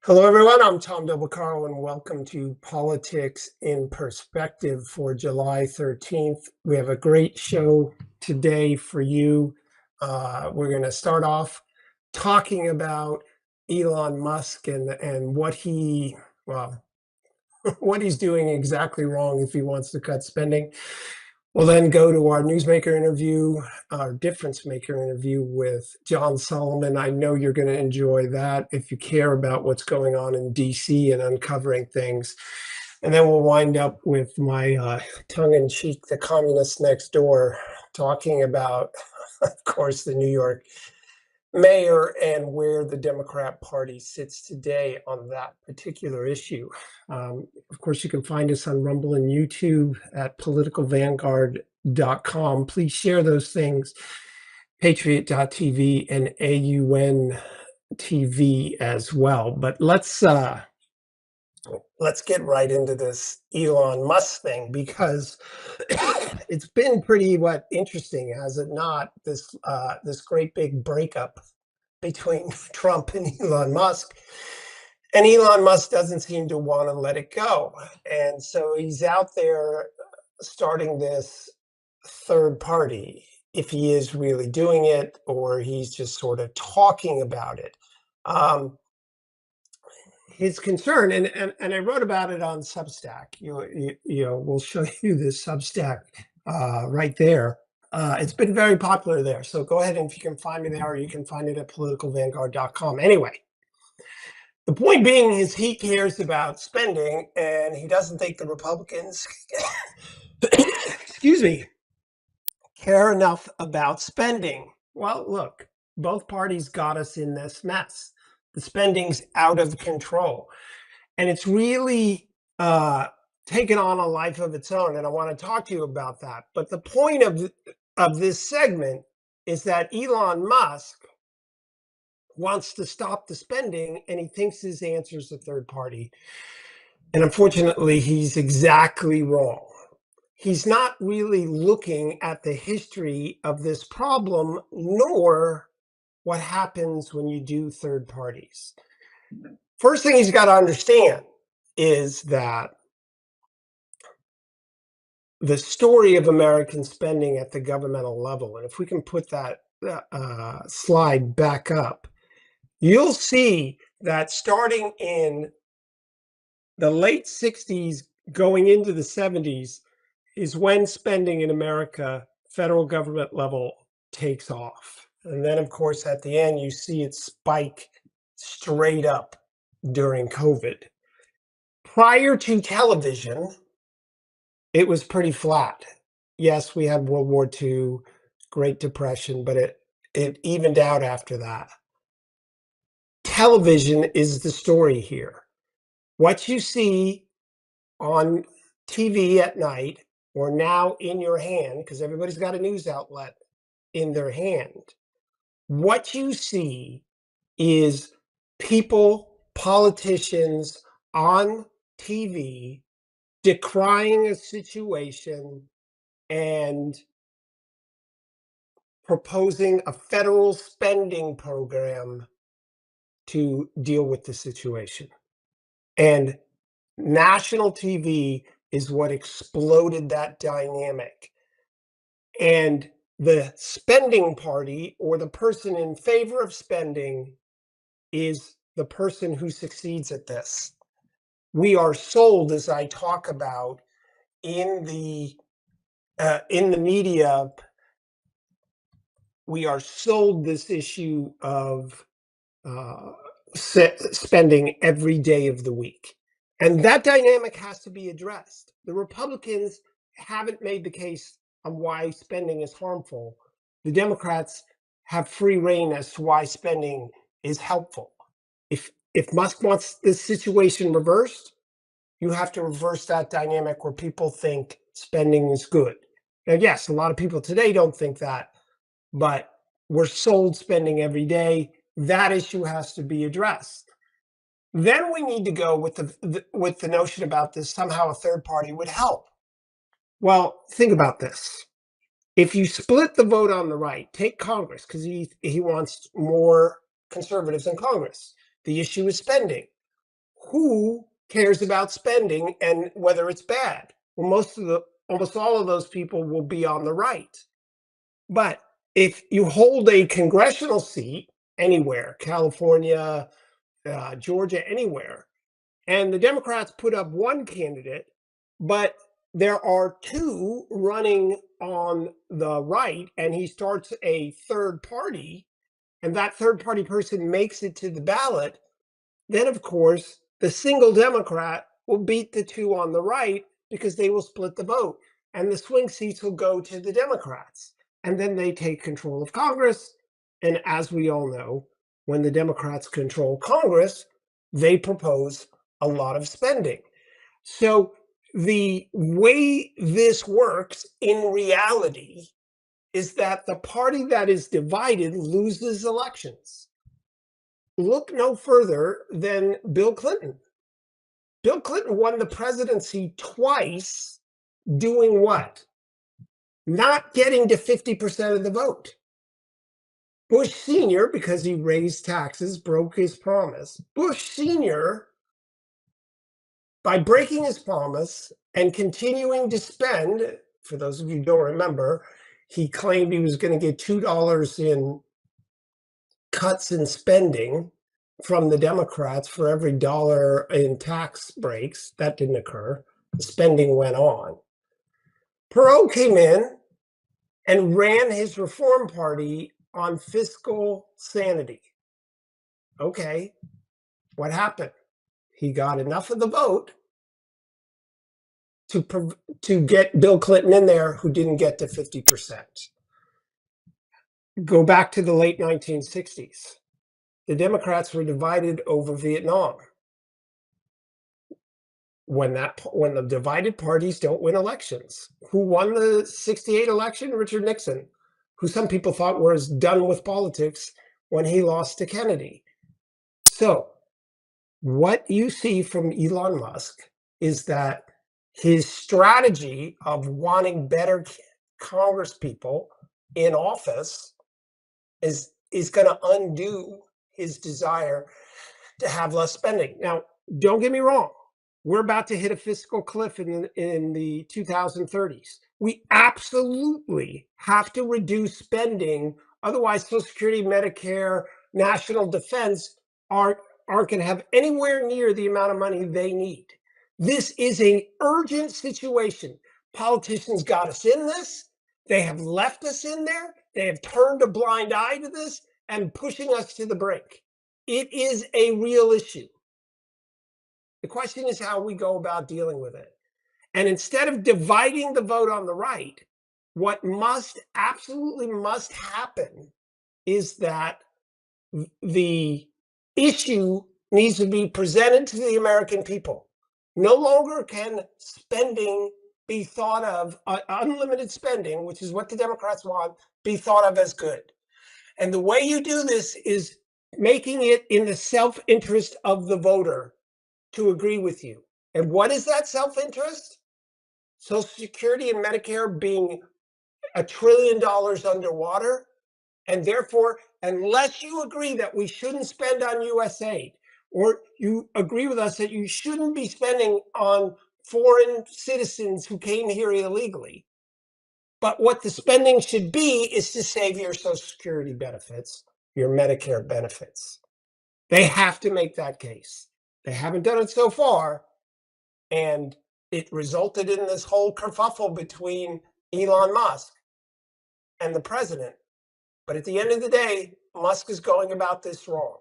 Hello, everyone. I'm Tom Doblecaro, and welcome to Politics in Perspective for July 13th. We have a great show today for you. We're going to start off talking about Elon Musk and well, what he's doing exactly wrong if he wants to cut spending. We'll then go to our newsmaker interview, our difference maker interview with John Solomon. I know you're going to enjoy that if you care about what's going on in DC and uncovering things. And then we'll wind up with my tongue in cheek, the communist next door, talking about, of course, the New York mayor and where the Democrat Party sits today on that particular issue. Of course, you can find us on Rumble and YouTube at politicalvanguard.com. Please share those things, patriot.tv and AUN TV as well. But let's get right into this Elon Musk thing, because it's been pretty interesting, has it not? This great big breakup between Trump and Elon Musk. And Elon Musk doesn't seem to want to let it go. And so he's out there starting this third party, if he is really doing it or he's just sort of talking about it. His concern, and I wrote about it on Substack. We'll show you this Substack right there. It's been very popular there. So go ahead, and if you can find me there, or you can find it at politicalvanguard.com. Anyway, the point being is he cares about spending, and he doesn't think the Republicans, excuse me, care enough about spending. Well, look, both parties got us in this mess. The spending's out of control, and it's really taken on a life of its own. And I want to talk to you about that. But the point of this segment is that Elon Musk wants to stop the spending, and he thinks his answer is a third party. And unfortunately, he's exactly wrong. He's not really looking at the history of this problem, nor what happens when you do third parties. First thing he's got to understand is that the story of American spending at the governmental level, and if we can put that slide back up, you'll see that starting in the late 60s, going into the 70s, is when spending in America, federal government level, takes off. And then, of course, at the end, you see it spike straight up during COVID. Prior to television, it was pretty flat. Yes, we had World War II, Great Depression, but it evened out after that. Television is the story here. What you see on TV at night, or now in your hand, because everybody's got a news outlet in their hand, what you see is people, politicians on TV decrying a situation and proposing a federal spending program to deal with the situation. And national TV is what exploded that dynamic. And the spending party, or the person in favor of spending, is the person who succeeds at this. We are sold, as I talk about in the media, we are sold this issue of spending every day of the week. And that dynamic has to be addressed. The Republicans haven't made the case on why spending is harmful. The Democrats have free rein as to why spending is helpful. If Musk wants this situation reversed, you have to reverse that dynamic where people think spending is good. Now, yes, a lot of people today don't think that, but we're sold spending every day. That issue has to be addressed. Then we need to go with the notion about this, somehow a third party would help. Well, think about this. If you split the vote on the right, take Congress, because he wants more conservatives in Congress. The issue is spending. who cares about spending and whether it's bad? Well, almost all of those people will be on the right. But if you hold a congressional seat anywhere, California, Georgia, anywhere, and the Democrats put up one candidate, but there are two running on the right, and he starts a third party, and that third party person makes it to the ballot, then of course the single Democrat will beat the two on the right because they will split the vote, and the swing seats will go to the Democrats. And then they take control of Congress. And as we all know, when the Democrats control Congress, they propose a lot of spending. So the way this works in reality is that the party that is divided loses elections. Look no further than Bill Clinton. Bill Clinton won the presidency twice doing what? Not getting to 50% of the vote. Bush Sr., because he raised taxes, broke his promise. Bush Sr., by breaking his promise and continuing to spend, for those of you who don't remember, he claimed he was going to get $2 in cuts in spending from the Democrats for every dollar in tax breaks. That didn't occur. The spending went on. Perot came in and ran his Reform Party on fiscal sanity. Okay, what happened? He got enough of the vote to get Bill Clinton in there, who didn't get to 50%. Go back to the late 1960s. The Democrats were divided over Vietnam. When the divided parties don't win elections. Who won the 68 election? Richard Nixon, who some people thought was done with politics when he lost to Kennedy. So what you see from Elon Musk is that his strategy of wanting better Congress people in office is going to undo his desire to have less spending. Now, don't get me wrong. We're about to hit a fiscal cliff in the 2030s. We absolutely have to reduce spending. Otherwise, Social Security, Medicare, national defense aren't going to have anywhere near the amount of money they need. This is an urgent situation. Politicians got us in this. They have left us in there. They have turned a blind eye to this and pushing us to the brink. It is a real issue. The question is how we go about dealing with it. And instead of dividing the vote on the right, what absolutely must happen is that the issue needs to be presented to the American people. No longer can spending be thought of, unlimited spending, which is what the Democrats want, be thought of as good. And the way you do this is making it in the self-interest of the voter to agree with you. And what is that self-interest? Social Security and Medicare being $1 trillion underwater. And therefore, unless you agree that we shouldn't spend on US aid, or you agree with us that you shouldn't be spending on foreign citizens who came here illegally, but what the spending should be is to save your Social Security benefits, your Medicare benefits. They have to make that case. They haven't done it so far, and it resulted in this whole kerfuffle between Elon Musk and the president. But at the end of the day, Musk is going about this wrong.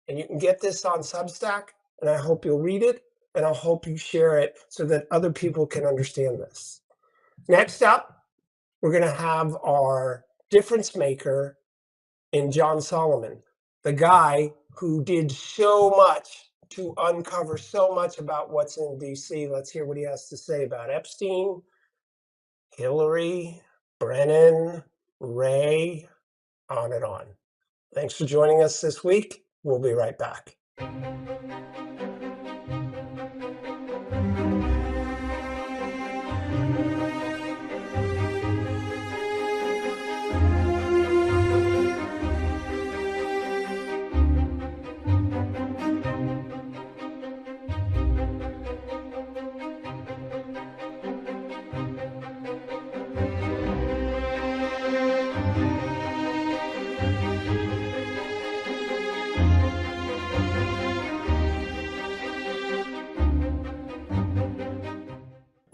And you can get this on Substack, and I hope you'll read it, and I hope you share it so that other people can understand this. Next up, we're going to have our difference maker in John Solomon, the guy who did so much to uncover so much about what's in DC. Let's hear what he has to say about Epstein, Hillary, Brennan, Ray, on and on. Thanks for joining us this week. We'll be right back.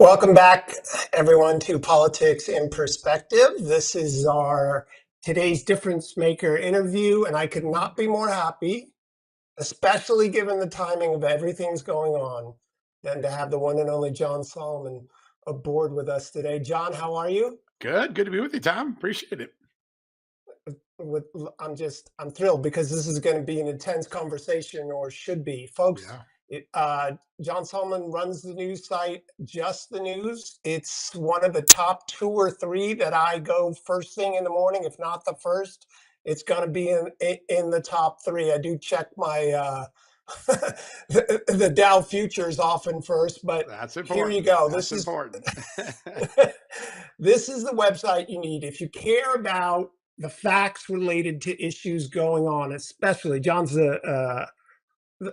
Welcome back, everyone, to Politics in Perspective. This is our today's difference maker interview, and I could not be more happy, especially given the timing of everything's going on, than to have the one and only John Solomon aboard with us today. John, how are you? Good to be with you, Tom. Appreciate it. With I'm thrilled because this is going to be an intense conversation, or should be, folks. Yeah, John Solomon runs the news site Just the News. It's one of the top 2 or 3 that I go first thing in the morning, if not the first. It's going to be in the top 3. I do check my the Dow futures often first, but that's here you important. go. That's important. This is the website you need if you care about the facts related to issues going on. Especially, John's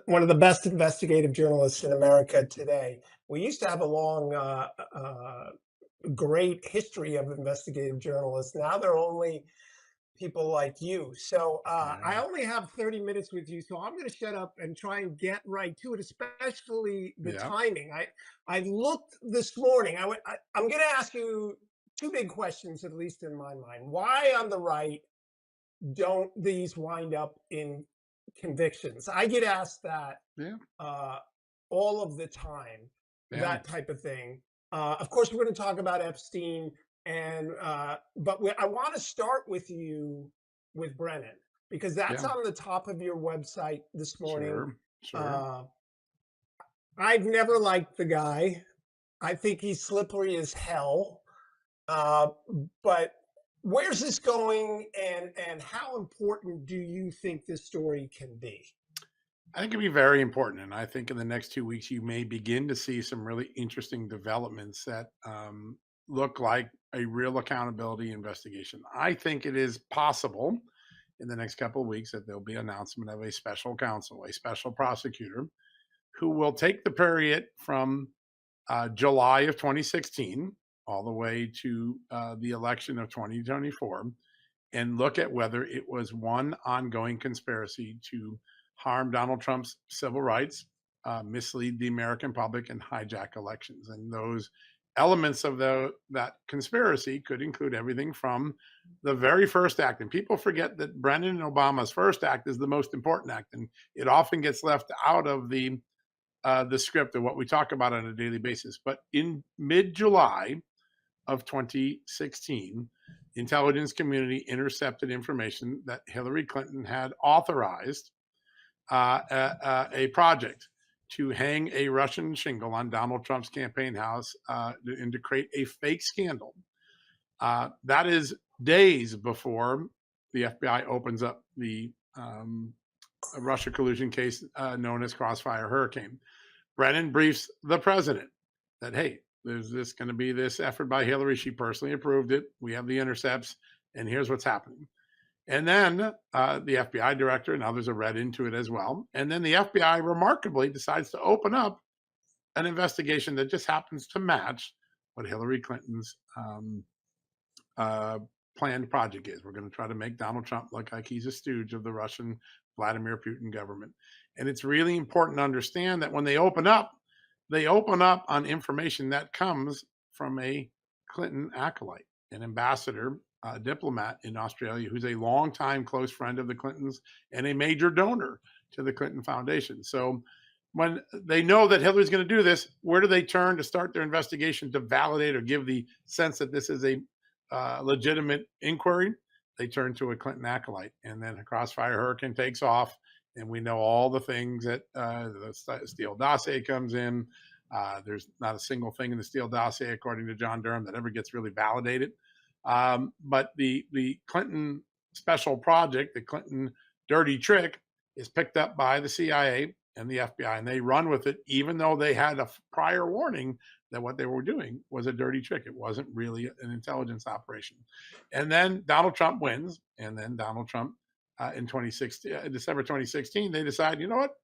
one of the best investigative journalists in America today. We used to have a long, great history of investigative journalists. Now they're only people like you. So I Yeah, only have 30 minutes with you, so I'm going to shut up and try and get right to it, especially the yeah, timing. I looked this morning. I'm going to ask you 2 big questions, at least in my mind. Why on the right don't these wind up in convictions? I get asked that yeah, uh, all of the time, yeah, that type of thing. Of course, we're going to talk about Epstein, I want to start with you with Brennan because that's yeah. on the top of your website this morning. Sure, sure. Uh, I've never liked the guy. I think he's slippery as hell. Uh, but where's this going, and how important do you think this story can be? I think it'd be very important, and I think in the next 2 weeks you may begin to see some really interesting developments that look like a real accountability investigation. I think it is possible in the next couple of weeks that there'll be an announcement of a special counsel, a special prosecutor, who will take the period from July of 2016 all the way to the election of 2024 and look at whether it was one ongoing conspiracy to harm Donald Trump's civil rights, mislead the American public, and hijack elections. And those elements of that conspiracy could include everything from the very first act. And people forget that Brennan Obama's first act is the most important act, and it often gets left out of the script of what we talk about on a daily basis. But in mid-July of 2016, the intelligence community intercepted information that Hillary Clinton had authorized a project to hang a Russian shingle on Donald Trump's campaign house and to create a fake scandal. That is days before the FBI opens up the Russia collusion case known as Crossfire Hurricane. Brennan briefs the president that, hey, there's this going to be this effort by Hillary. She personally approved it. We have the intercepts, and here's what's happening. And then the FBI director and others are read into it as well. And then the FBI remarkably decides to open up an investigation that just happens to match what Hillary Clinton's uh, planned project is. We're going to try to make Donald Trump look like he's a stooge of the Russian Vladimir Putin government. And it's really important to understand that when they open up on information that comes from a Clinton acolyte, an ambassador, a diplomat in Australia who's a longtime close friend of the Clintons and a major donor to the Clinton Foundation. So when they know that Hillary's going to do this, where do they turn to start their investigation to validate or give the sense that this is a legitimate inquiry? They turn to a Clinton acolyte, and then a Crossfire Hurricane takes off, and we know all the things that the Steele dossier comes in. There's not a single thing in the Steele dossier, according to John Durham, that ever gets really validated. But the Clinton special project, the Clinton dirty trick, is picked up by the CIA and the FBI, and they run with it, even though they had a prior warning that what they were doing was a dirty trick. It wasn't really an intelligence operation. And then Donald Trump wins, and then Donald Trump in December 2016, they decide, you know what?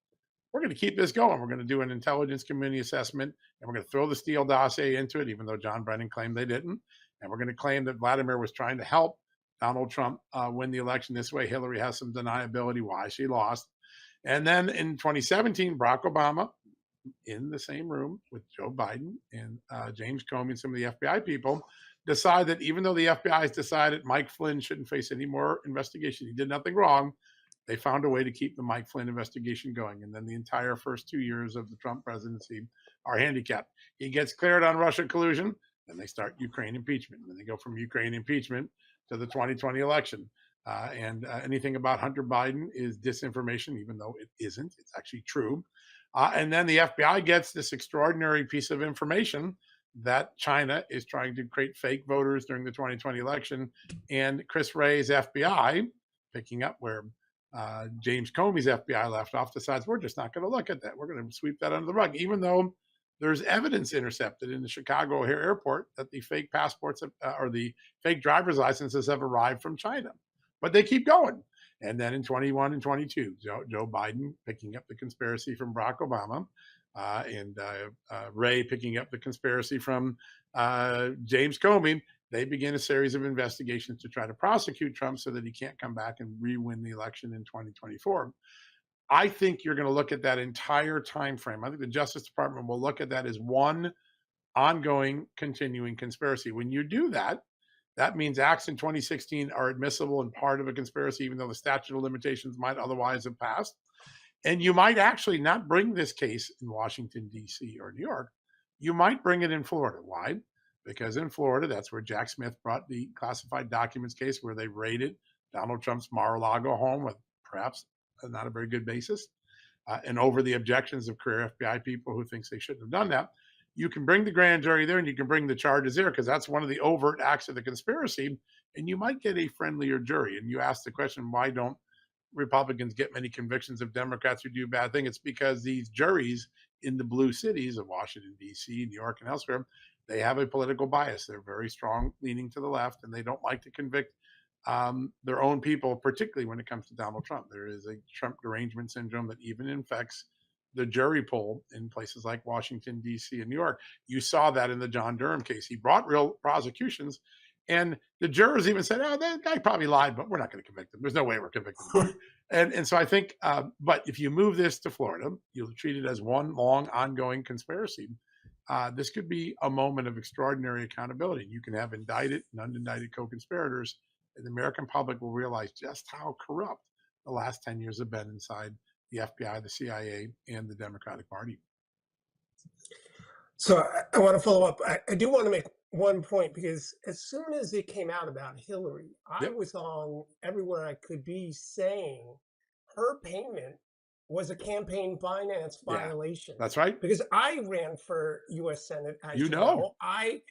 We're going to keep this going. We're going to do an intelligence community assessment, and we're going to throw the Steele dossier into it, even though John Brennan claimed they didn't. And we're going to claim that Vladimir was trying to help Donald Trump win the election this way. Hillary has some deniability why she lost. And then in 2017, Barack Obama in the same room with Joe Biden and James Comey and some of the FBI people decide that even though the FBI has decided Mike Flynn shouldn't face any more investigation, he did nothing wrong, they found a way to keep the Mike Flynn investigation going. And then the entire first 2 years of the Trump presidency are handicapped. He gets cleared on Russian collusion, then they start Ukraine impeachment. And then they go from Ukraine impeachment to the 2020 election. And anything about Hunter Biden is disinformation, even though it isn't. It's actually true. And then the FBI gets this extraordinary piece of information that China is trying to create fake voters during the 2020 election. And Chris Wray's FBI, picking up where James Comey's FBI left off, decides we're just not going to look at that. We're going to sweep that under the rug, even though there's evidence intercepted in the Chicago O'Hare Airport that the fake passports or the fake driver's licenses have arrived from China. But they keep going. And then in 21 and 22, Joe Biden picking up the conspiracy from Barack Obama, and Wray picking up the conspiracy from James Comey. They begin a series of investigations to try to prosecute Trump so that he can't come back and re-win the election in 2024. I think you're going to look at that entire time frame. I think the Justice Department will look at that as one ongoing, continuing conspiracy. When you do that, that means acts in 2016 are admissible and part of a conspiracy, even though the statute of limitations might otherwise have passed. And you might actually not bring this case in Washington, D.C. or New York. You might bring it in Florida. Why? Because in Florida, that's where Jack Smith brought the classified documents case, where they raided Donald Trump's Mar-a-Lago home with perhaps not a very good basis, and over the objections of career FBI people who thinks they shouldn't have done that. You can bring the grand jury there and you can bring the charges there, because that's one of the overt acts of the conspiracy, and you might get a friendlier jury. And you ask the question, why don't Republicans get many convictions of Democrats who do bad things? It's because these juries in the blue cities of Washington, D.C., New York, and elsewhere, they have a political bias. They're very strong, leaning to the left, and they don't like to convict their own people, particularly when it comes to Donald Trump. There is a Trump derangement syndrome that even infects the jury pool in places like Washington, D.C. and New York. You saw that in the John Durham case. He brought real prosecutions, and the jurors even said, oh, that guy probably lied, but we're not going to convict him. There's no way we're convicting him. And so I think, but if you move this to Florida, you'll treat it as one long, ongoing conspiracy. This could be a moment of extraordinary accountability. You can have indicted and unindicted co-conspirators, and the American public will realize just how corrupt the last 10 years have been inside the FBI, the CIA, and the Democratic Party. So I want to follow up. I do want to make one point, because as soon as it came out about Hillary, I Yep. was on everywhere I could be saying her payment was a campaign finance Yeah, violation. that's right. Because I ran for U.S. Senate, as You you know. know. I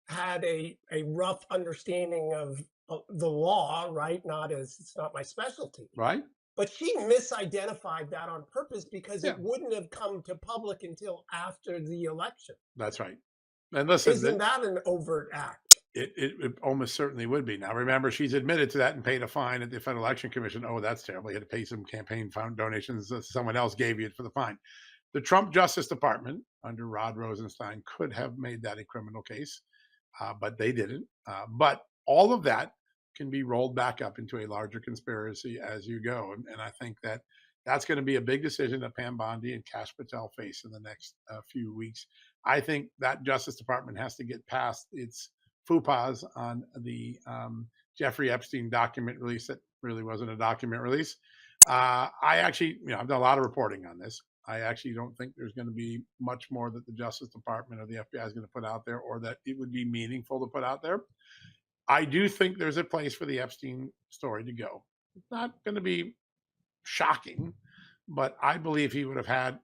had a rough understanding of the law, right? Not as, it's not my specialty. Right? But she misidentified that on purpose, because Yeah, it wouldn't have come to public until after the election. that's right. And listen, Isn't that an overt act? it almost certainly would be. Now, remember, she's admitted to that and paid a fine at the Federal Election Commission. Oh, that's terrible. You had to pay some campaign fund donations that someone else gave you for the fine. The Trump Justice Department, under Rod Rosenstein, could have made that a criminal case, but they didn't. But all of that can be rolled back up into a larger conspiracy as you go. And I think that that's going to be a big decision that Pam Bondi and Kash Patel face in the next few weeks. I think that Justice Department has to get past its faux pas on the Jeffrey Epstein document release that really wasn't a document release. I actually, I've done a lot of reporting on this. I actually don't think there's going to be much more that the Justice Department or the FBI is going to put out there, or that it would be meaningful to put out there. I do think there's a place for the Epstein story to go. It's not going to be shocking, but I believe he would have had,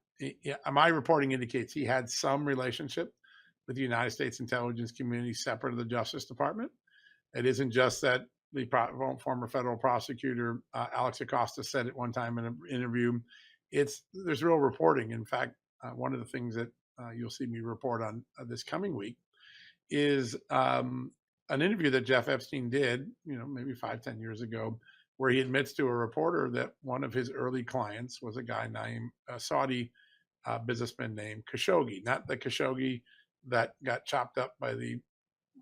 my reporting indicates he had some relationship with the United States intelligence community separate of the Justice Department. It isn't just that the former federal prosecutor, Alex Acosta, said it one time in an interview. There's real reporting. In fact, one of the things that you'll see me report on this coming week is an interview that Jeff Epstein did, maybe 5-10 years ago, where he admits to a reporter that one of his early clients was a guy named Saudi businessman named Khashoggi, not the Khashoggi that got chopped up by the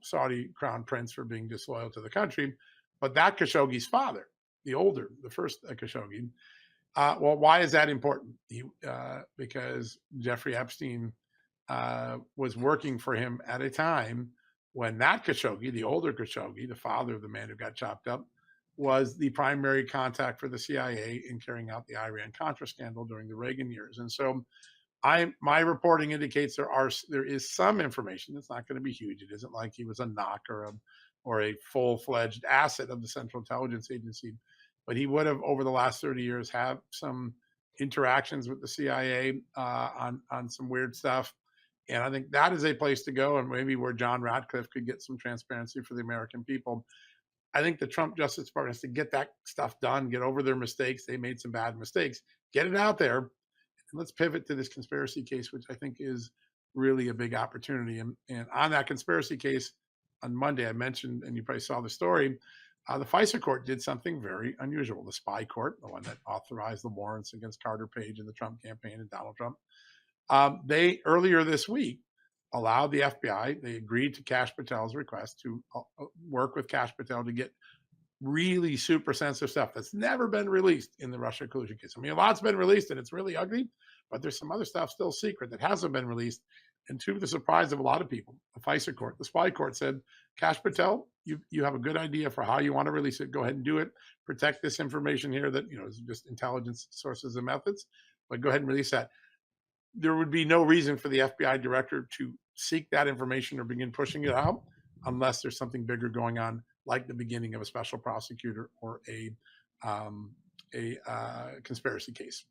Saudi crown prince for being disloyal to the country, but that Khashoggi's father, the first Khashoggi. Well, why is that important? Because Jeffrey Epstein was working for him at a time when that Khashoggi, the older Khashoggi, the father of the man who got chopped up, was the primary contact for the CIA in carrying out the Iran Contra scandal during the Reagan years. And so my reporting indicates there is some information. It's not going to be huge. It isn't like he was a knock or a full fledged asset of the Central Intelligence Agency, but he would have over the last 30 years have some interactions with the CIA on some weird stuff. And I think that is a place to go, and maybe where John Radcliffe could get some transparency for the American people. I think the Trump Justice Department has to get that stuff done, get over their mistakes. They made some bad mistakes, get it out there, let's pivot to this conspiracy case, which I think is really a big opportunity. And on that conspiracy case on Monday, I mentioned, and you probably saw the story, the FISA court did something very unusual. The spy court, the one that authorized the warrants against Carter Page and the Trump campaign and Donald Trump, they earlier this week allowed the FBI, they agreed to Kash Patel's request to work with Kash Patel to get really super sensitive stuff that's never been released in the Russia collusion case. I mean, a lot's been released and it's really ugly, but there's some other stuff still secret that hasn't been released. And to the surprise of a lot of people, the FISA court, the spy court said, Kash Patel, you have a good idea for how you want to release it. Go ahead and do it. Protect this information here that, is just intelligence sources and methods, but go ahead and release that. There would be no reason for the FBI director to seek that information or begin pushing it out unless there's something bigger going on, like the beginning of a special prosecutor or a conspiracy case.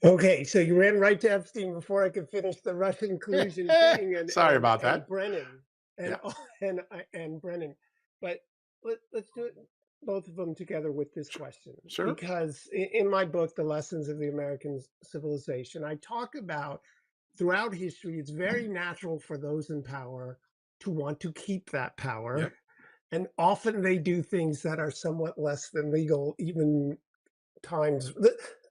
Okay, so you ran right to Epstein before I could finish the Russian collusion thing, Sorry about and that. Brennan and Yeah, and Brennan, but let's do it both of them together with this question, sure. because in my book, The Lessons of the American Civilization, I talk about throughout history, it's very natural for those in power to want to keep that power, Yep, and often they do things that are somewhat less than legal, even times.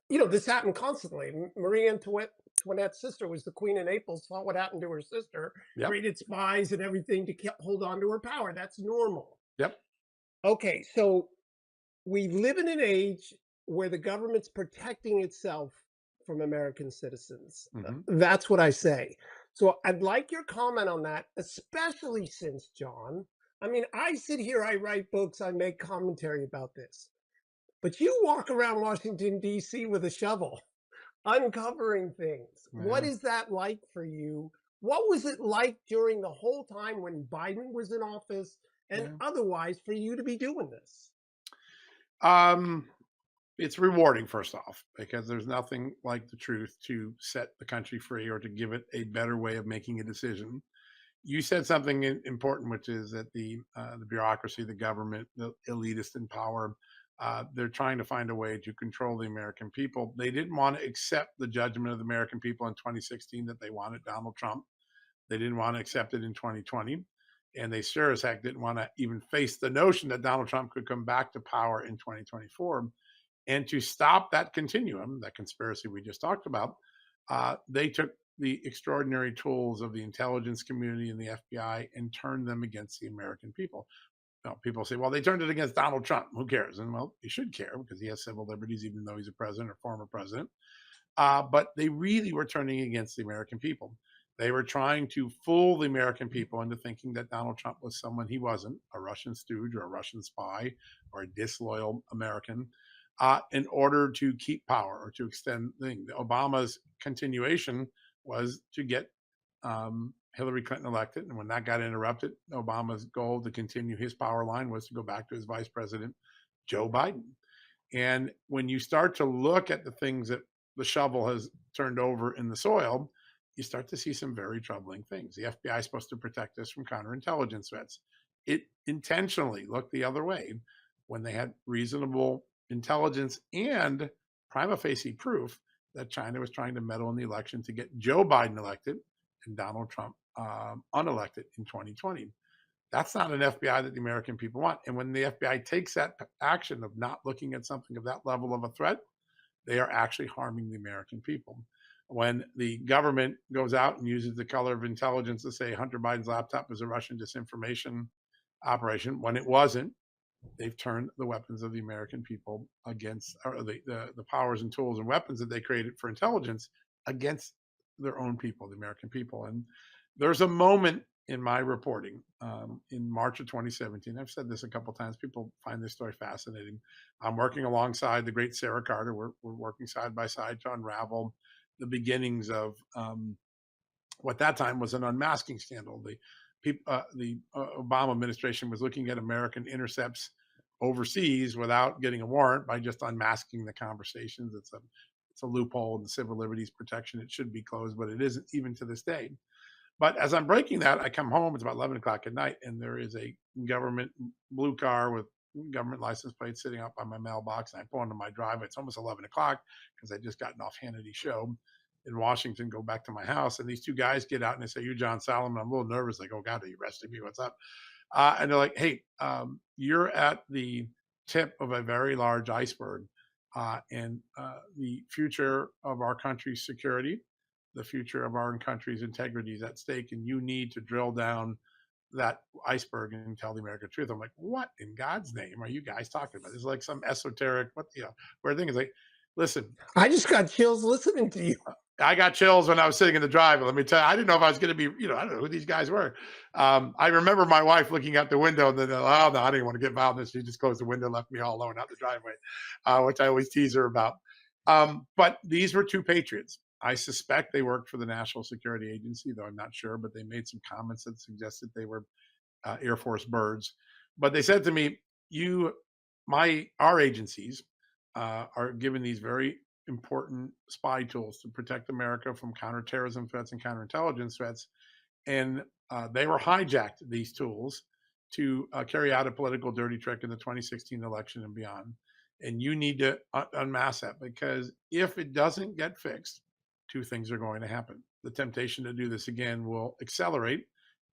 This happened constantly. Marie Antoinette's sister was the queen of Naples, saw what happened to her sister, yep, created spies and everything to hold on to her power. That's normal. yep. Okay, so we live in an age where the government's protecting itself from American citizens. Hmm. That's what I say. So I'd like your comment on that, especially since, John, I mean, I sit here, I write books, I make commentary about this. But you walk around Washington, D.C. with a shovel, uncovering things. What Yeah, is that like for you? What was it like during the whole time when Biden was in office and yeah. otherwise for you to be doing this? Um, it's rewarding, first off, because there's nothing like the truth to set the country free or to give it a better way of making a decision. You said something important, which is that the bureaucracy, the government, the elitist in power, they're trying to find a way to control the American people. They didn't want to accept the judgment of the American people in 2016 that they wanted Donald Trump. They didn't want to accept it in 2020. And they sure as heck didn't want to even face the notion that Donald Trump could come back to power in 2024. And to stop that continuum, that conspiracy we just talked about, they took the extraordinary tools of the intelligence community and the FBI and turned them against the American people. Now, people say, well, they turned it against Donald Trump. Who cares? And well, you should care because he has civil liberties, even though he's a president or former president. But they really were turning against the American people. They were trying to fool the American people into thinking that Donald Trump was someone he wasn't, a Russian stooge or a Russian spy or a disloyal American, in order to keep power or to extend things. Obama's continuation was to get Hillary Clinton elected. And when that got interrupted, Obama's goal to continue his power line was to go back to his vice president, Joe Biden. And when you start to look at the things that the shovel has turned over in the soil, you start to see some very troubling things. The FBI is supposed to protect us from counterintelligence threats. It intentionally looked the other way when they had reasonable intelligence and prima facie proof that China was trying to meddle in the election to get Joe Biden elected and Donald Trump unelected in 2020. That's not an FBI that the American people want. And when the FBI takes that action of not looking at something of that level of a threat, they are actually harming the American people. When the government goes out and uses the color of intelligence to say Hunter Biden's laptop is a Russian disinformation operation, when it wasn't, they've turned the weapons of the American people against, or the powers and tools and weapons that they created for intelligence against their own people, the American people. And there's a moment in my reporting in March of 2017. I've said this a couple times. People find this story fascinating. I'm working alongside the great Sarah Carter. We're working side by side to unravel the beginnings of what that time was an unmasking scandal. The Obama administration was looking at American intercepts overseas without getting a warrant by just unmasking the conversations. It's a loophole in the civil liberties protection. It should be closed, but it isn't even to this day. But as I'm breaking that, I come home. It's about 11 o'clock at night, and there is a government blue car with government license plate sitting up on my mailbox. And I pull into my driveway. It's almost 11 o'clock because I just gotten off Hannity's show in Washington. Go back to my house, and these two guys get out and they say, "You, John Solomon?" I'm a little nervous. Like, "Oh God, are you arresting me? What's up?" And they're like, "Hey, you're at the tip of a very large iceberg, and the future of our country's security, the future of our country's integrity is at stake, and you need to drill down that iceberg and tell the American truth." I'm like, "What in God's name are you guys talking about?" This is like some esoteric, what, where thing is like, listen, I just got chills listening to you. I got chills when I was sitting in the drive. Let me tell you, I didn't know if I was going to be, I don't know who these guys were. I remember my wife looking out the window and then, oh no, I didn't want to get involved in this. She just closed the window, left me all alone out the driveway, which I always tease her about. But these were two patriots. I suspect they worked for the National Security Agency, though I'm not sure, but they made some comments that suggested they were Air Force birds. But they said to me, our agencies are given these very important spy tools to protect America from counterterrorism threats and counterintelligence threats. And they were hijacked, these tools, to carry out a political dirty trick in the 2016 election and beyond. And you need to unmask that, because if it doesn't get fixed, two things are going to happen. The temptation to do this again will accelerate.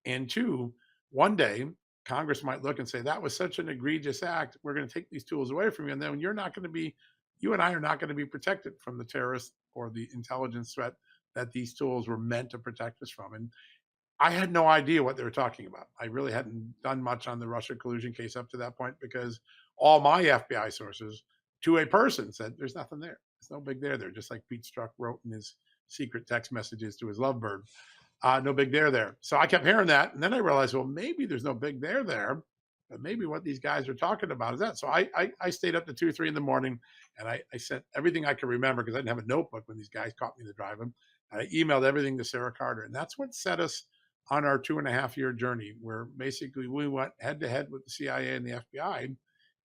And two, one day Congress might look and say, "That was such an egregious act. We're going to take these tools away from you." And then you and I are not going to be protected from the terrorist or the intelligence threat that these tools were meant to protect us from. And I had no idea what they were talking about. I really hadn't done much on the Russia collusion case up to that point, because all my FBI sources, to a person, said there's nothing there. There's no big there. Just like Pete Strzok wrote in his secret text messages to his lovebird. No big there. So I kept hearing that. And then I realized, well, maybe there's no big there, but maybe what these guys are talking about is that. So I stayed up to 2 or 3 in the morning, and I sent everything I could remember, because I didn't have a notebook when these guys caught me in the drive-in. I emailed everything to Sarah Carter. And that's what set us on our 2.5-year journey, where basically we went head to head with the CIA and the FBI,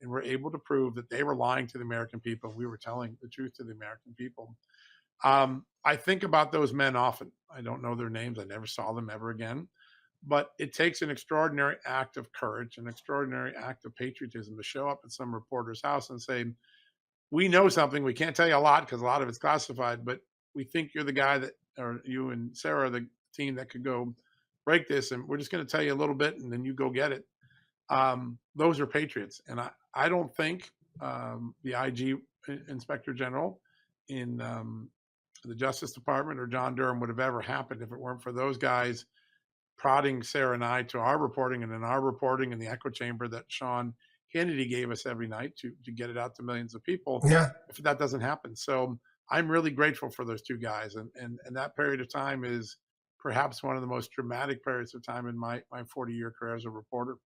and were able to prove that they were lying to the American people. We were telling the truth to the American people. I think about those men often. I don't know their names. I never saw them ever again. But it takes an extraordinary act of courage, an extraordinary act of patriotism to show up at some reporter's house and say, "We know something. We can't tell you a lot because a lot of it's classified, but we think you're the guy that, or you and Sarah, the team that could go break this. And we're just going to tell you a little bit, and then you go get it." Those are patriots. And I don't think the IG Inspector General in the Justice Department or John Durham would have ever happened if it weren't for those guys prodding Sarah and I to our reporting, and in our reporting in the echo chamber that Sean Hannity gave us every night to get it out to millions of people, Yeah. if that doesn't happen. So I'm really grateful for those two guys. And that period of time is perhaps one of the most dramatic periods of time in my 40-year career as a reporter.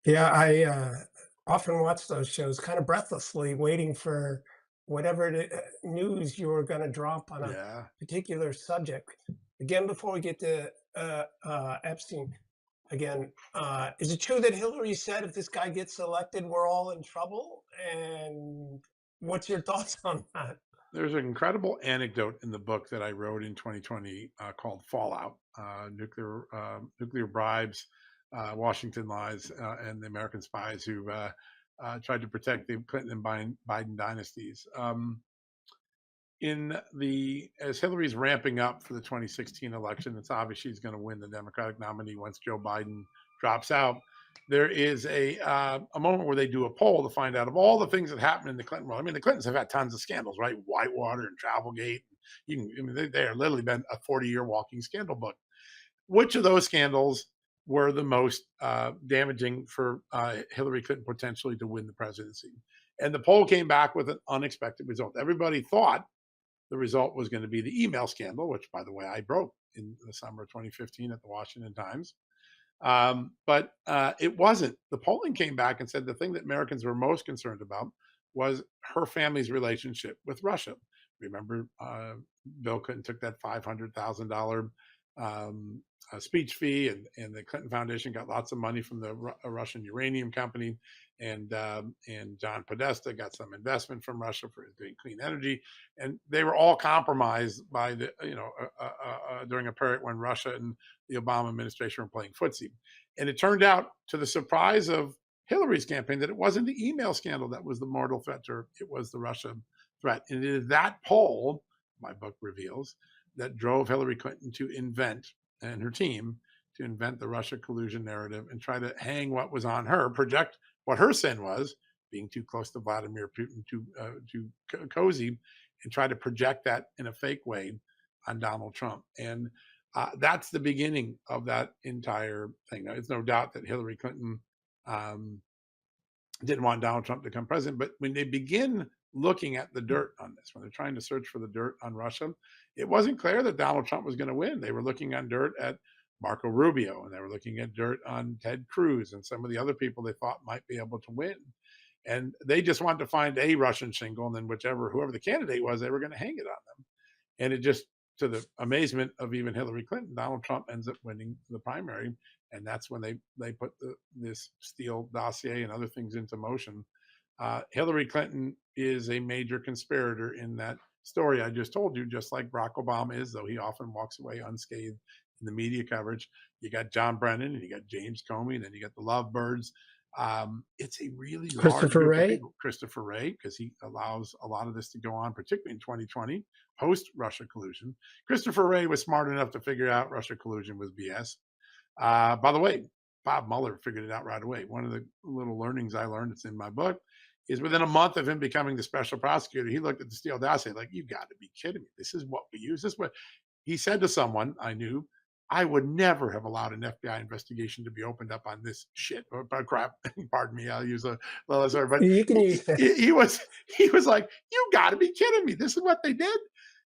Yeah, I often watch those shows kind of breathlessly, waiting for whatever news you're going to drop on a Yeah. particular subject. Again, before we get to Epstein, again, is it true that Hillary said if this guy gets elected, we're all in trouble? And what's your thoughts on that? There's an incredible anecdote in the book that I wrote in 2020 called "Fallout: Nuclear Bribes, Washington Lies, and the American Spies Who Tried to Protect the Clinton and Biden Dynasties." As Hillary's ramping up for the 2016 election, it's obvious she's going to win the Democratic nominee once Joe Biden drops out. There is a moment where they do a poll to find out of all the things that happened in the Clinton world. I mean, the Clintons have had tons of scandals, right? Whitewater and Travelgate. They are literally been a 40-year walking scandal book. Which of those scandals were the most damaging for Hillary Clinton potentially to win the presidency. And the poll came back with an unexpected result. Everybody thought the result was going to be the email scandal, which, by the way, I broke in the summer of 2015 at the Washington Times. But it wasn't. The polling came back and said the thing that Americans were most concerned about was her family's relationship with Russia. Remember, Bill Clinton took that $500,000 speech fee, and the Clinton Foundation got lots of money from the Russian uranium company, and John Podesta got some investment from Russia for doing clean energy, and they were all compromised by the during a period when Russia and the Obama administration were playing footsie. And it turned out, to the surprise of Hillary's campaign, that it wasn't the email scandal that was the mortal threat to her, it was the Russia threat. And it is that poll, my book reveals, that drove Hillary Clinton to invent, and her team, to invent the Russia collusion narrative and try to hang what was on her, project what her sin was, being too close to Vladimir Putin, too cozy, and try to project that in a fake way on Donald Trump. And that's the beginning of that entire thing. Now, there's no doubt that Hillary Clinton um, didn't want Donald Trump to become president, but when they begin looking at the dirt on this, when they're trying to search for the dirt on Russia, it wasn't clear that Donald Trump was going to win. They were looking on dirt at Marco Rubio, and they were looking at dirt on Ted Cruz and some of the other people they thought might be able to win. And they just wanted to find a Russian shingle, and then whoever the candidate was, they were going to hang it on them. And it just, to the amazement of even Hillary Clinton, Donald Trump ends up winning the primary, and that's when they put this Steele dossier and other things into motion. Hillary Clinton is a major conspirator in that story I just told you, just like Barack Obama is, though he often walks away unscathed in the media coverage. You got John Brennan, and you got James Comey, and then you got the Lovebirds. It's a really large Christopher group of Wray. people. Christopher Wray, because he allows a lot of this to go on, particularly in 2020, post Russia collusion. Christopher Wray was smart enough to figure out Russia collusion was BS. By the way, Bob Mueller figured it out right away. One of the little learnings I learned, it's in my book, is within a month of him becoming the special prosecutor, he looked at the Steele dossier like, "You got to be kidding me! This is what we use. This is what." He said to someone I knew, "I would never have allowed an FBI investigation to be opened up on this shit or crap." Pardon me, I'll use a little sorry, but You can use that. he was like, "You got to be kidding me! This is what they did."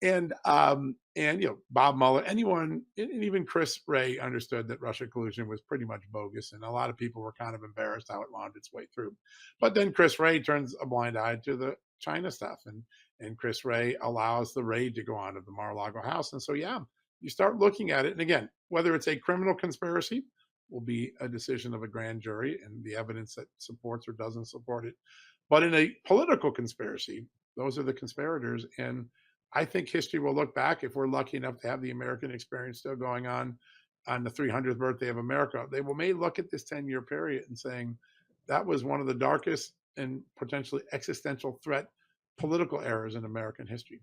And Bob Mueller, anyone, and even Chris Wray understood that Russia collusion was pretty much bogus, and a lot of people were kind of embarrassed how it wound its way through. But then Chris Wray turns a blind eye to the China stuff, and Chris Wray allows the raid to go on of the Mar-a-Lago house, and so yeah, you start looking at it, and again, whether it's a criminal conspiracy will be a decision of a grand jury and the evidence that supports or doesn't support it. But in a political conspiracy, those are the conspirators, and I think history will look back, if we're lucky enough to have the American experience still going on the 300th birthday of America. They may look at this 10-year period and saying that was one of the darkest and potentially existential threat political errors in American history.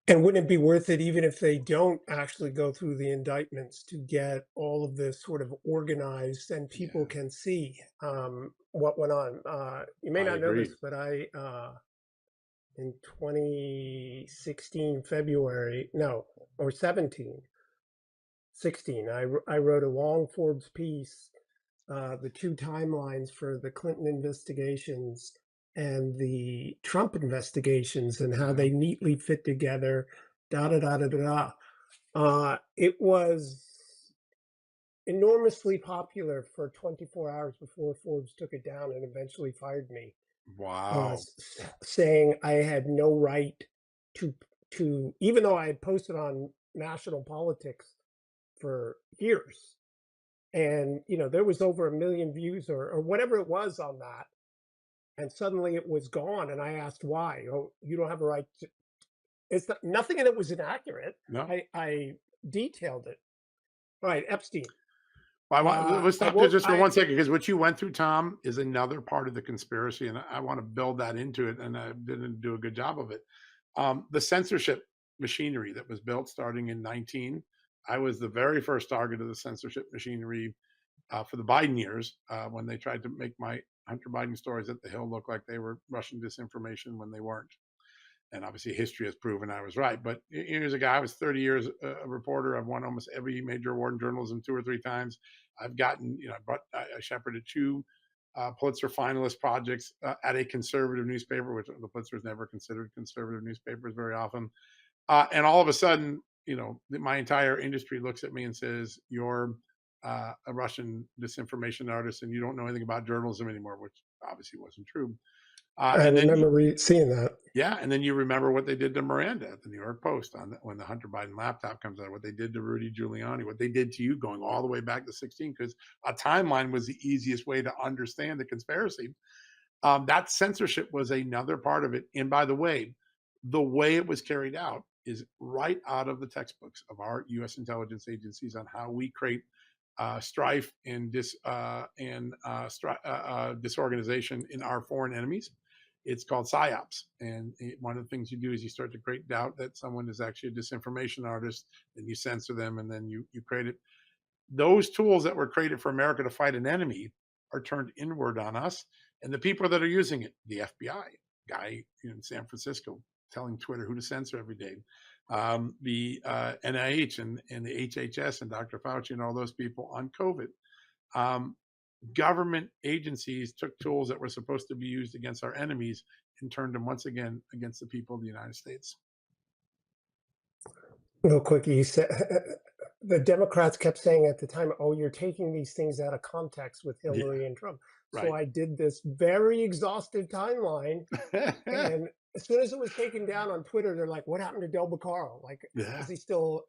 And wouldn't it be worth it, even if they don't actually go through the indictments, to get all of this sort of organized and people Yeah, can see what went on? You may I not know agree. this, but in 2016, February, no, or 16, I wrote a long Forbes piece, the two timelines for the Clinton investigations and the Trump investigations and how Yeah. they neatly fit together, da da da da da. Da. It was enormously popular for 24 hours before Forbes took it down and eventually fired me, Wow. saying I had no right to even though I had posted on national politics for years, and there was over 1 million views or whatever it was on that, and suddenly it was gone, and I asked why. Oh, you don't have a right to. It's not, nothing in it was inaccurate. No. I detailed it. All right, Epstein. Let's I stop there won't. just for I 1 second, because what you went through, Tom, is another part of the conspiracy, and I want to build that into it, and I didn't do a good job of it. The censorship machinery that was built starting in 19. I was the very first target of the censorship machinery for the Biden years, when they tried to make my Hunter Biden stories at the Hill look like they were Russian disinformation when they weren't. And obviously, history has proven I was right. But here's a guy. I was 30 years a reporter. I've won almost every major award in journalism 2 or 3 times. I've gotten, I shepherded two Pulitzer finalist projects at a conservative newspaper, which the Pulitzer is never considered conservative newspapers very often. And all of a sudden, my entire industry looks at me and says, "You're a Russian disinformation artist, and you don't know anything about journalism anymore," which obviously wasn't true. I And then remember seeing that. yeah, and then you remember what they did to Miranda at the New York Post when the Hunter Biden laptop comes out, what they did to Rudy Giuliani, what they did to you going all the way back to 16, because a timeline was the easiest way to understand the conspiracy. That censorship was another part of it. And by the way it was carried out is right out of the textbooks of our U.S. intelligence agencies on how we create strife and disorganization in our foreign enemies. It's called psyops, and one of the things you do is you start to create doubt that someone is actually a disinformation artist, and you censor them, and then you create it. Those tools that were created for America to fight an enemy are turned inward on us, and the people that are using it, the FBI guy in San Francisco telling Twitter who to censor every day, the NIH and the HHS and Dr. Fauci and all those people on COVID. Um, Government agencies took tools that were supposed to be used against our enemies and turned them once again against the people of the United States. Real quick, you said the Democrats kept saying at the time, "Oh, you're taking these things out of context with Yeah, Hillary and Trump." So right. I did this very exhaustive timeline, and as soon as it was taken down on Twitter, they're like, "What happened to Del Bacaro? Like, Yeah, is he still?"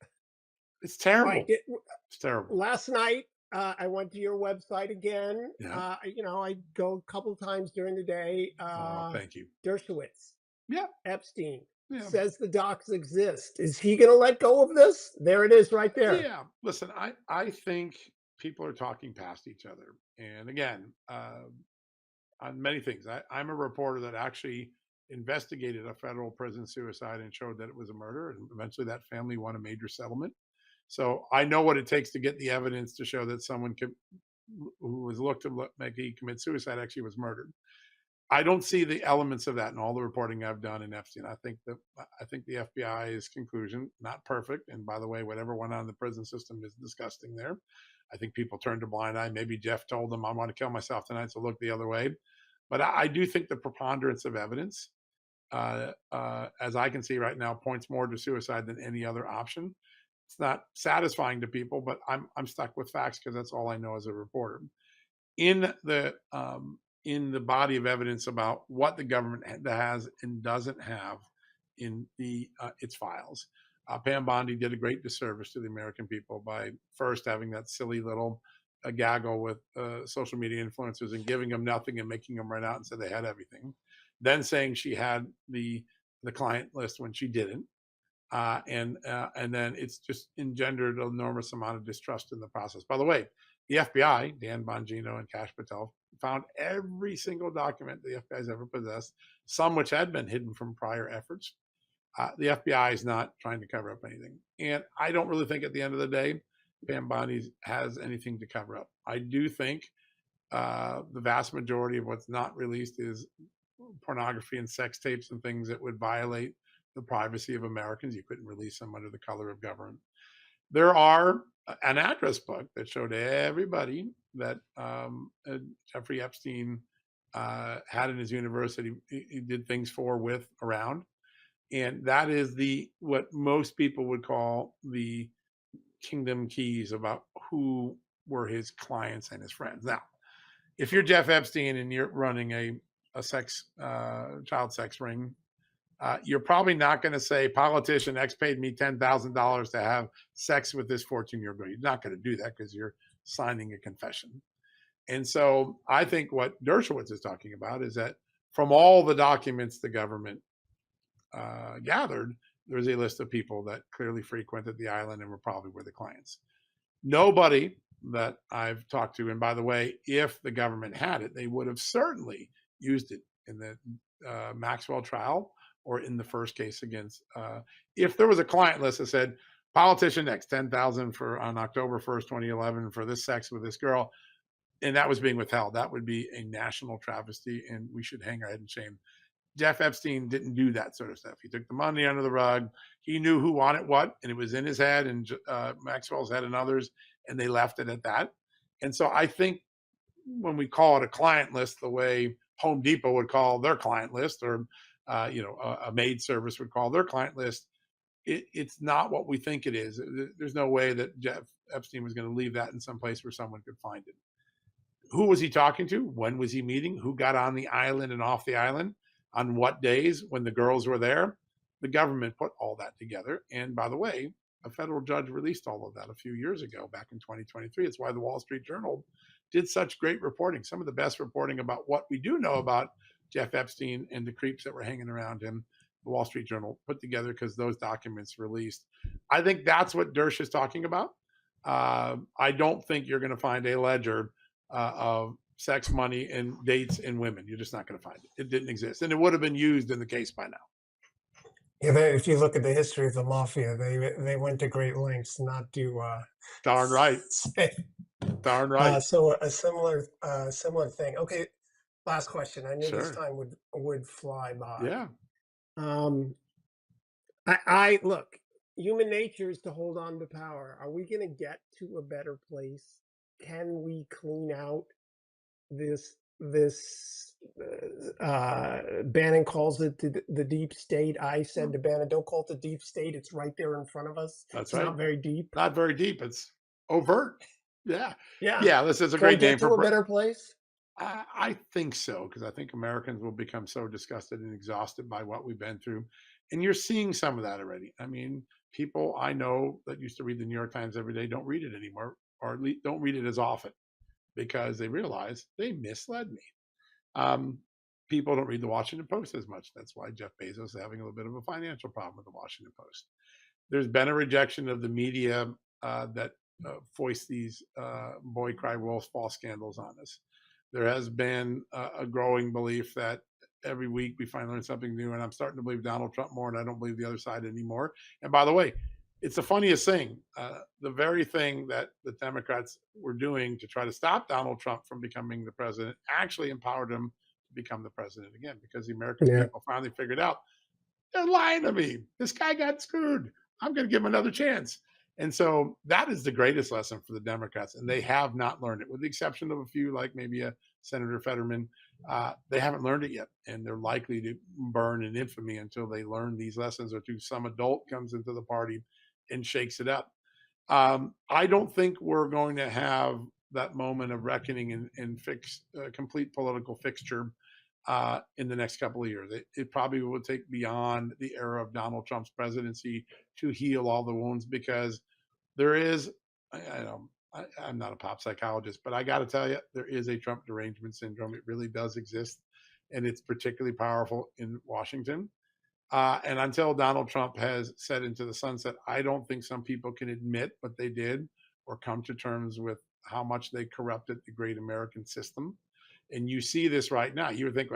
it's All right. terrible. It's terrible. Last night, I went to your website again. Yeah. I go a couple times during the day. Oh, thank you. Dershowitz, Yeah, Epstein yeah, says the docs exist. Is he going to let go of this? There it is, right there. yeah. Listen, I think people are talking past each other, and again, on many things. I'm a reporter that actually investigated a federal prison suicide and showed that it was a murder, and eventually that family won a major settlement. So I know what it takes to get the evidence to show that someone who was looked to make he commit suicide actually was murdered. I don't see the elements of that in all the reporting I've done in Epstein. I think the FBI's conclusion, not perfect, and by the way, whatever went on in the prison system is disgusting there. I think people turned a blind eye. Maybe Jeff told them, "I want to kill myself tonight," so look the other way. But I do think the preponderance of evidence, as I can see right now, points more to suicide than any other option. It's not satisfying to people, but I'm stuck with facts because that's all I know as a reporter. In the in the body of evidence about what the government has and doesn't have in its files, Pam Bondi did a great disservice to the American people by first having that silly little gaggle with social media influencers and giving them nothing and making them run out and say they had everything, then saying she had the client list when she didn't, and then it's just engendered an enormous amount of distrust in the process. By the way, the FBI, Dan Bongino and Kash Patel, found every single document the FBI has ever possessed, some which had been hidden from prior efforts. The FBI is not trying to cover up anything, and I don't really think at the end of the day, Pam Bondi has anything to cover up. I do think the vast majority of what's not released is pornography and sex tapes and things that would violate the privacy of Americans. You couldn't release them under the color of government. There are an address book that showed everybody that Jeffrey Epstein had in his university. He did things for, with, around, and that is the what most people would call the kingdom keys about who were his clients and his friends. Now, if you're Jeff Epstein and you're running a sex child sex ring, you're probably not going to say politician X paid me $10,000 to have sex with this 14-year-old girl. You're not going to do that because you're signing a confession. And so I think what Dershowitz is talking about is that from all the documents the government gathered, there's a list of people that clearly frequented the island and were probably were the clients. Nobody that I've talked to, and by the way, if the government had it, they would have certainly used it in the Maxwell trial or in the first case against. If there was a client list that said politician X 10,000 for on October 1st, 2011 for this sex with this girl, and that was being withheld, that would be a national travesty, and we should hang our head in shame. Jeff Epstein didn't do that sort of stuff. He took the money under the rug. He knew who wanted what, and it was in his head and Maxwell's head and others, and they left it at that. And so I think when we call it a client list, the way Home Depot would call their client list, or a maid service would call their client list, it's not what we think it is. There's no way that Jeff Epstein was going to leave that in some place where someone could find it. Who was he talking to? When was he meeting? Who got on the island and off the island? On what days when the girls were there? The government put all that together. And by the way, a federal judge released all of that a few years ago, back in 2023. It's why the Wall Street Journal did such great reporting, some of the best reporting about what we do know about Jeff Epstein and the creeps that were hanging around him. The Wall Street Journal put together because those documents released. I think that's what Dersh is talking about. I don't think you're going to find a ledger of sex, money, and dates in women. You're just not going to find it. It didn't exist, and it would have been used in the case by now. Yeah, if you look at the history of the mafia, they went to great lengths not to Darn right. say. Darn right. So a similar thing. Okay, last question. I knew this Sure. time would fly by. Yeah. I look. Human nature is to hold on to power. Are we going to get to a better place? Can we clean out this Bannon calls it the deep state. I said to Bannon, don't call it the deep state. It's right there in front of us. That's It's right. not very deep. Not very deep. It's overt. Yeah. Yeah. Yeah. This is a Can we great name get to for a better place? I think so, because I think Americans will become so disgusted and exhausted by what we've been through. And you're seeing some of that already. I mean, people I know that used to read the New York Times every day don't read it anymore, or at least don't read it as often, because they realize they misled me. Um, People don't read the Washington Post as much. That's why Jeff Bezos is having a little bit of a financial problem with the Washington Post. There's been a rejection of the media that foist these boy cry wolf false scandals on us. There has been a growing belief that every week we finally learn something new, and I'm starting to believe Donald Trump more, and I don't believe the other side anymore. And by the way, it's the funniest thing. The very thing that the Democrats were doing to try to stop Donald Trump from becoming the president actually empowered him to become the president again, because the American people finally figured out they're lying to me. This guy got screwed. I'm going to give him another chance. And so that is the greatest lesson for the Democrats, and they have not learned it, with the exception of a few, like maybe a Senator Fetterman. They haven't learned it yet, and they're likely to burn in infamy until they learn these lessons, or to some adult comes into the party and shakes it up. I don't think we're going to have that moment of reckoning and fix complete political fixture in the next couple of years. It probably will take beyond the era of Donald Trump's presidency to heal all the wounds, because there is, I'm not a pop psychologist, but I got to tell you, there is a Trump derangement syndrome. It really does exist, and it's particularly powerful in Washington. And until Donald Trump has set into the sunset, I don't think some people can admit what they did or come to terms with how much they corrupted the great American system. And you see this right now. You would think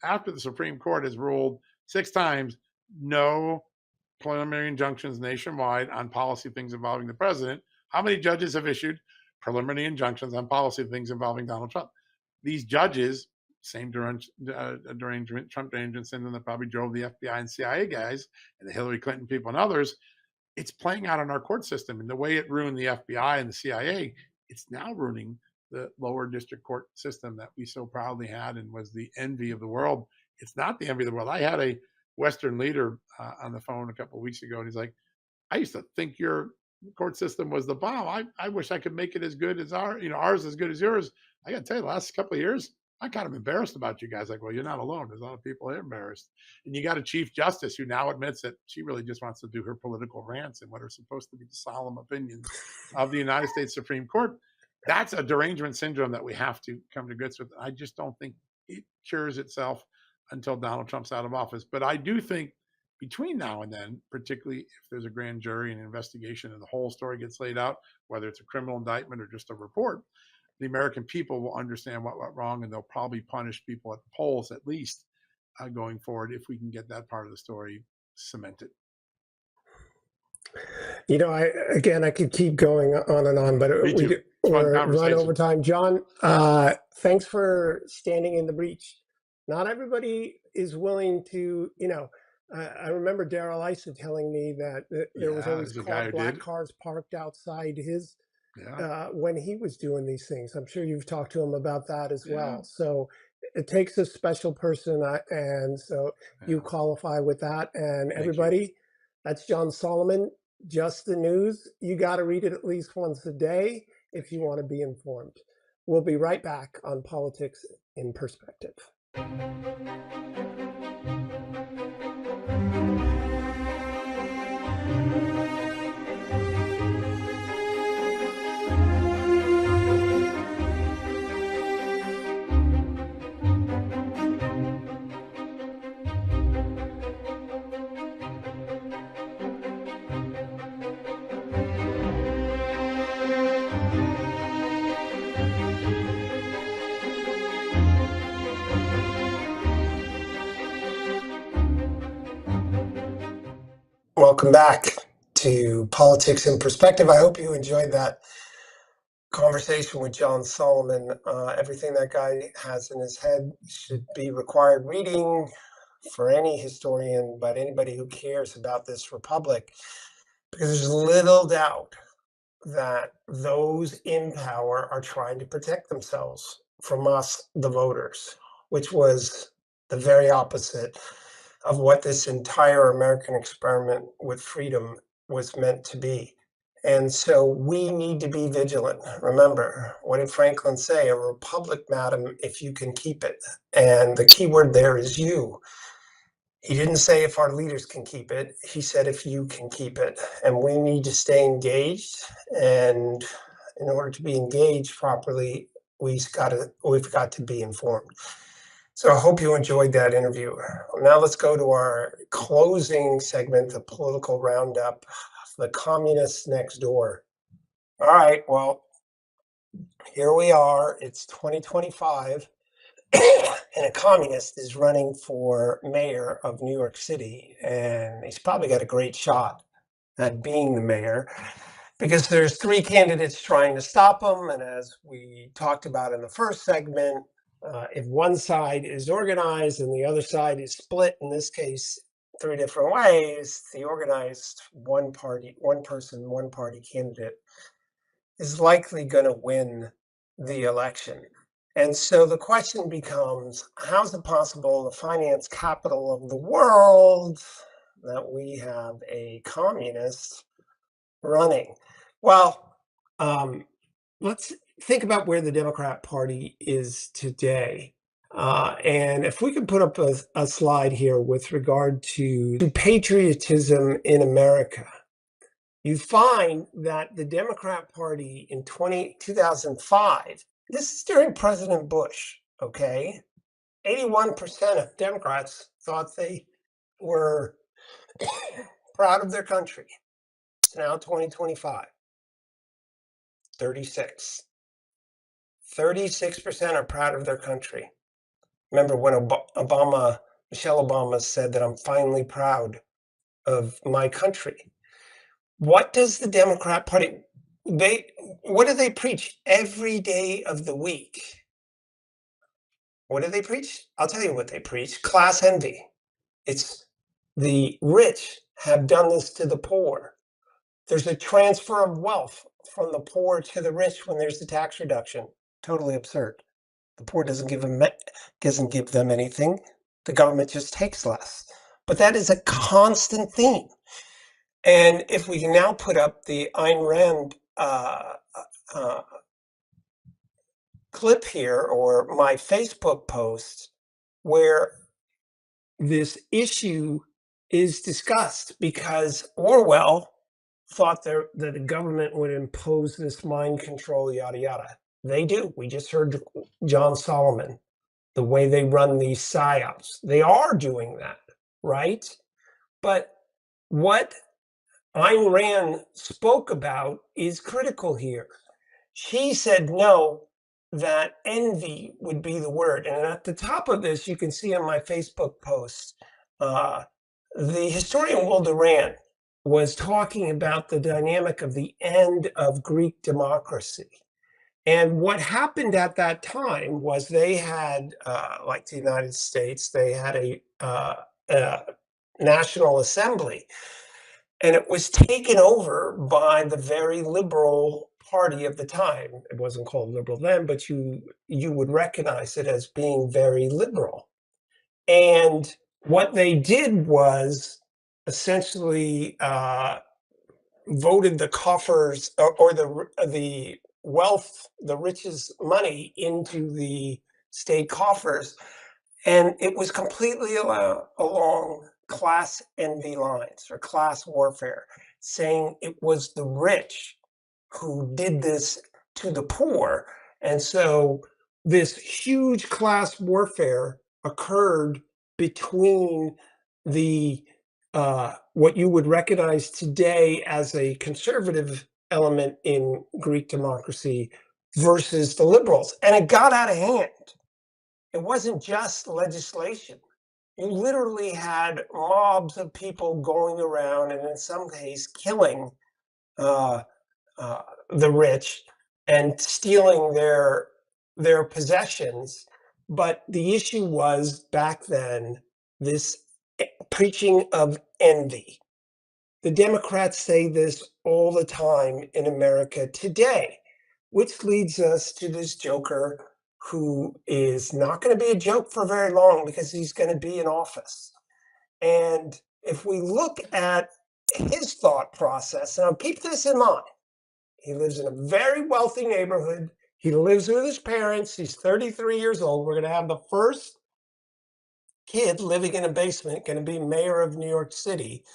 after the Supreme Court has ruled 6 times no preliminary injunctions nationwide on policy things involving the president, how many judges have issued preliminary injunctions on policy things involving Donald Trump? These judges, same derangement, Trump derangement syndrome that probably drove the FBI and CIA guys and the Hillary Clinton people and others, it's playing out in our court system. And the way it ruined the FBI and the CIA, it's now ruining the lower district court system that we so proudly had and was the envy of the world. It's not the envy of the world. I had a Western leader on the phone a couple of weeks ago, and he's like, I used to think your court system was the bomb. I wish I could make it as good as ours as good as yours. I got to tell you, the last couple of years, I'm kind of embarrassed about you guys. Like, well, you're not alone. There's a lot of people here embarrassed. And you got a chief justice who now admits that she really just wants to do her political rants and what are supposed to be the solemn opinions of the United States Supreme Court. That's a derangement syndrome that we have to come to grips with. I just don't think it cures itself until Donald Trump's out of office. But I do think between now and then, particularly if there's a grand jury and investigation and the whole story gets laid out, whether it's a criminal indictment or just a report, the American people will understand what went wrong, and they'll probably punish people at the polls at least going forward, if we can get that part of the story cemented. I could keep going on and on, but we're run over time. John, thanks for standing in the breach. Not everybody is willing to, I remember Daryl Issa telling me that there was Yeah, always there's a guy who black did. cars parked outside his Yeah, when he was doing these things. I'm sure you've talked to him about that as yeah, well. So it takes a special person, and so you yeah. qualify with that. And Thank you. everybody, that's John Solomon, Just the News. You got to read it at least once a day if Thank you you. want to be informed. We'll be right back on Politics in Perspective. Welcome back to Politics in Perspective. I hope you enjoyed that conversation with John Solomon. Everything that guy has in his head should be required reading for any historian, but anybody who cares about this republic, because there's little doubt that those in power are trying to protect themselves from us, the voters, which was the very opposite of what this entire American experiment with freedom was meant to be. And so we need to be vigilant. Remember, what did Franklin say? A republic, madam, if you can keep it. And the key word there is you. He didn't say if our leaders can keep it. He said if you can keep it. And we need to stay engaged. And in order to be engaged properly, we've got to be informed. So I hope you enjoyed that interview. Now let's go to our closing segment, the political roundup, the communists next door. All right, well, here we are. It's 2025, and a communist is running for mayor of New York City, and he's probably got a great shot at being the mayor because there's three candidates trying to stop him. And as we talked about in the first segment, if one side is organized and the other side is split, in this case, three different ways, the organized one party, one person, one party candidate is likely going to win the election. And so the question becomes, how's it possible in the finance capital of the world that we have a communist running? Well, let's think about where the Democrat Party is today. And if we could put up a slide here with regard to patriotism in America, you find that the Democrat Party in 2005, this is during President Bush, okay? 81% of Democrats thought they were proud of their country. It's now 2025, 36. 36% are proud of their country. Remember when Michelle Obama said that I'm finally proud of my country. What does the Democrat Party, what do they preach every day of the week? What do they preach? I'll tell you what they preach. Class envy. It's the rich have done this to the poor. There's a transfer of wealth from the poor to the rich when there's the tax reduction. Totally absurd. The poor doesn't give them anything. The government just takes less. But that is a constant theme. And if we can now put up the Ayn Rand uh, clip here, or my Facebook post where this issue is discussed, because Orwell thought that the government would impose this mind control, yada, yada. They do. We just heard John Solomon, the way they run these psyops. They are doing that, right? But what Ayn Rand spoke about is critical here. She said no, that envy would be the word. And at the top of this, you can see on my Facebook post, uh, the historian Will Durant was talking about the dynamic of the end of Greek democracy. And what happened at that time was they had, like the United States, they had a National Assembly, and it was taken over by the very liberal party of the time. It wasn't called liberal then, but you would recognize it as being very liberal. And what they did was essentially voted the coffers or the wealth, the richest money into the state coffers, and it was completely along class envy lines or class warfare, saying it was the rich who did this to the poor. And so this huge class warfare occurred between the what you would recognize today as a conservative element in Greek democracy versus the liberals. And it got out of hand. It wasn't just legislation. You literally had mobs of people going around and in some case killing uh, the rich and stealing their possessions. But the issue was back then this preaching of envy. The Democrats say this all the time in America today, which leads us to this joker who is not going to be a joke for very long because he's going to be in office. And if we look at his thought process, now keep this in mind. He lives in a very wealthy neighborhood. He lives with his parents. He's 33 years old. We're going to have the first kid living in a basement, going to be mayor of New York City.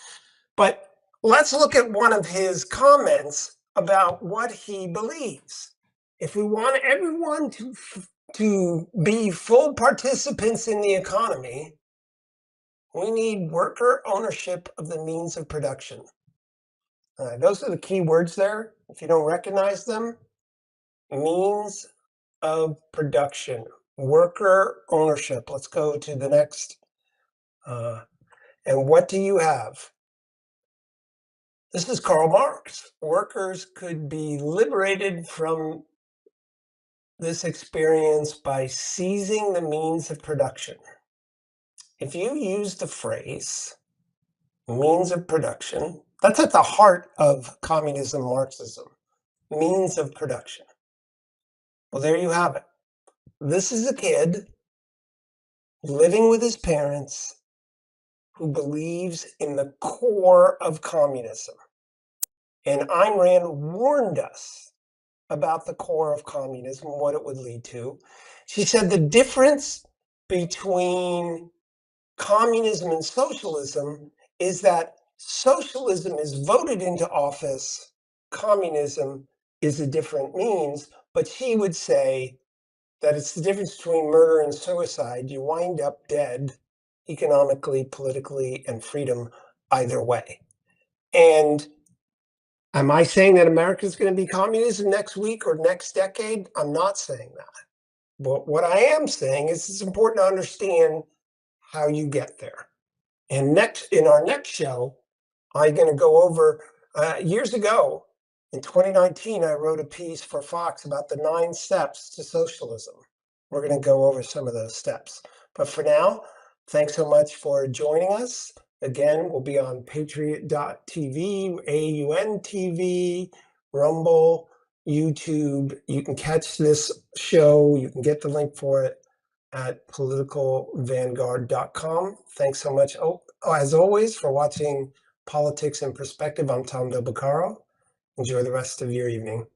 But let's look at one of his comments about what he believes. If we want everyone to be full participants in the economy, we need worker ownership of the means of production. Those are the key words there. If you don't recognize them, means of production, worker ownership. Let's go to the next. And what do you have? This is Karl Marx. Workers could be liberated from this experience by seizing the means of production. If you use the phrase means of production, that's at the heart of communism, Marxism, means of production. Well, there you have it. This is a kid living with his parents who believes in the core of communism. And Ayn Rand warned us about the core of communism, what it would lead to. She said the difference between communism and socialism is that socialism is voted into office, communism is a different means, but she would say that it's the difference between murder and suicide. You wind up dead economically, politically, and freedom either way. And am I saying that America is going to be communism next week or next decade? I'm not saying that. But what I am saying is it's important to understand how you get there. And in our next show, I'm going to go over years ago in 2019, I wrote a piece for Fox about the 9 steps to socialism. We're going to go over some of those steps. But for now, thanks so much for joining us. Again, we'll be on patriot.tv, AUN TV, Rumble, YouTube. You can catch this show. You can get the link for it at politicalvanguard.com. Thanks so much, as always, for watching Politics in Perspective. I'm Tom Del Beccaro. Enjoy the rest of your evening.